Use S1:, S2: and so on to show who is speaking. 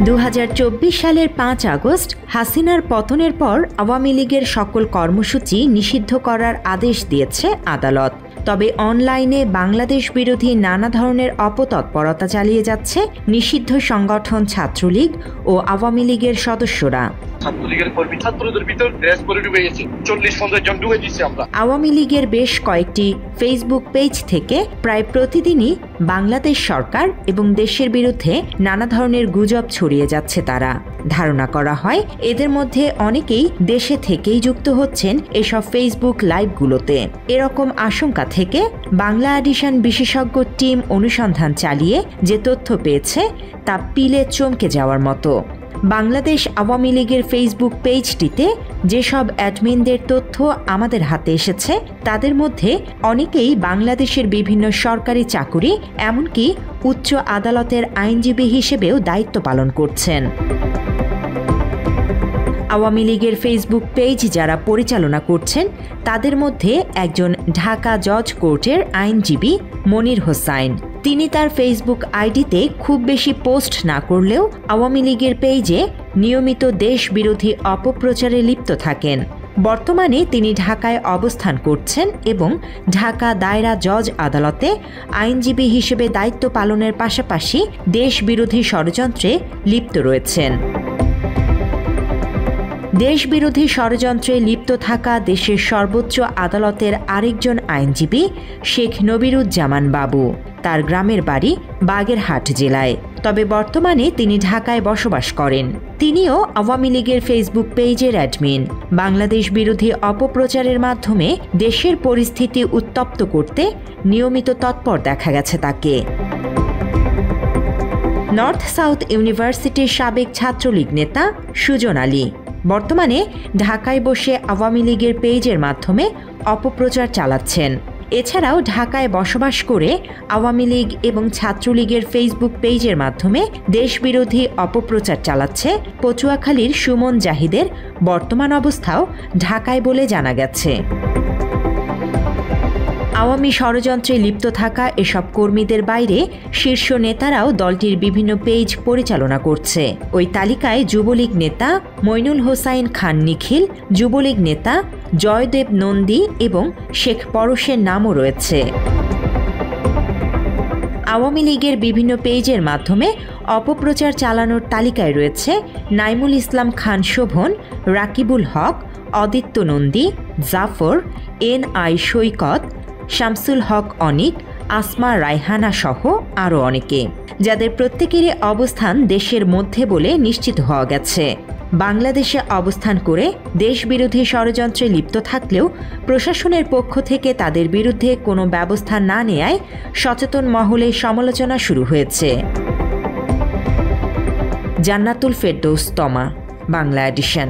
S1: 2024 সালের 5 আগস্ট হাসিনার পতনের পর আওয়ামী লীগের সকল কর্মসূচি নিষিদ্ধ করার আদেশ দিয়েছে আদালত। তবে অনলাইনে বাংলাদেশ বিরোধী নানা ধরনের অপতৎপরতা চালিয়ে যাচ্ছে নিষিদ্ধ সংগঠন ছাত্রলীগ ও আওয়ামী লীগের সদস্যরা। আওয়ামী লীগের বেশ কয়েকটি ফেসবুক পেজ থেকে প্রায় প্রতিদিনই বাংলাদেশ সরকার এবং দেশের বিরুদ্ধে নানা ধরনের গুজব ছড়িয়ে যাচ্ছে তারা। ধারণা করা হয় এদের মধ্যে অনেকেই দেশে থেকেই যুক্ত হচ্ছেন এসব ফেসবুক লাইভগুলোতে। এরকম আশঙ্কা থেকে বাংলা এডিশন বিশেষজ্ঞ টিম অনুসন্ধান চালিয়ে যে তথ্য পেয়েছে তা পিলে চমকে যাওয়ার মতো। বাংলাদেশ আওয়ামী লীগের ফেসবুক পেজটিতে যেসব অ্যাডমিনদের তথ্য আমাদের হাতে এসেছে তাদের মধ্যে অনেকেই বাংলাদেশের বিভিন্ন সরকারি চাকুরি এমনকি উচ্চ আদালতের আইনজীবী হিসেবেও দায়িত্ব পালন করছেন। আওয়ামী লীগের ফেসবুক পেজ যারা পরিচালনা করছেন তাদের মধ্যে একজন ঢাকা জজ কোর্টের আইনজীবী মনির হোসাইন। তিনি তার ফেসবুক আইডিতে খুব বেশি পোস্ট না করলেও আওয়ামী লীগের পেজে নিয়মিত দেশ বিরোধী অপপ্রচারে লিপ্ত থাকেন। বর্তমানে তিনি ঢাকায় অবস্থান করছেন এবং ঢাকা দায়রা জজ আদালতে আইনজীবী হিসেবে দায়িত্ব পালনের পাশাপাশি দেশ বিরোধী ষড়যন্ত্রে লিপ্ত রয়েছেন। দেশবিরোধী ষড়যন্ত্রে লিপ্ত থাকা দেশের সর্বোচ্চ আদালতের আরেকজন আইনজীবী শেখ নবিরুজ্জামান বাবু। তার গ্রামের বাড়ি বাগেরহাট জেলায়, তবে বর্তমানে তিনি ঢাকায় বসবাস করেন। তিনিও আওয়ামী লীগের ফেসবুক পেজের অ্যাডমিন। বাংলাদেশ বিরোধী অপপ্রচারের মাধ্যমে দেশের পরিস্থিতি উত্তপ্ত করতে নিয়মিত তৎপর দেখা গেছে তাকে। নর্থ সাউথ ইউনিভার্সিটির সাবেক ছাত্রলীগ নেতা সুজন আলী বর্তমানে ঢাকায় বসে আওয়ামী লীগের পেজের মাধ্যমে অপপ্রচার চালাচ্ছেন। এছাড়াও ঢাকায় বসবাস করে আওয়ামী লীগ এবং ছাত্রলীগের ফেসবুক পেজের মাধ্যমে দেশবিরোধী অপপ্রচার চালাচ্ছে পটুয়াখালীর সুমন জাহিদের বর্তমান অবস্থাও ঢাকায় বলে জানা গেছে। আওয়ামী ষড়যন্ত্রে লিপ্ত থাকা এসব কর্মীদের বাইরে শীর্ষ নেতারাও দলটির বিভিন্ন পেজ পরিচালনা করছে। ওই তালিকায় যুবলীগ নেতা মইনুল হোসাইন খান নিখিল, যুবলীগ নেতা জয়দেব নন্দী এবং শেখ পরশের নামও রয়েছে। আওয়ামী লীগের বিভিন্ন পেজের মাধ্যমে অপপ্রচার চালানোর তালিকায় রয়েছে নাইমুল ইসলাম খান শোভন, রাকিবুল হক, অদিত্য নন্দী, জাফর, NI সৈকত, শামসুল হক অনিক, আসমা রায়হানা সহ আরও অনেকে, যাদের প্রত্যেকেরই অবস্থান দেশের মধ্যে বলে নিশ্চিত হওয়া গেছে। বাংলাদেশে অবস্থান করে দেশবিরোধী ষড়যন্ত্রে লিপ্ত থাকলেও প্রশাসনের পক্ষ থেকে তাদের বিরুদ্ধে কোনো ব্যবস্থা না নেয়ায় সচেতন মহলে সমালোচনা শুরু হয়েছে। জান্নাতুল ফেরদৌস তমা, বাংলা এডিশন।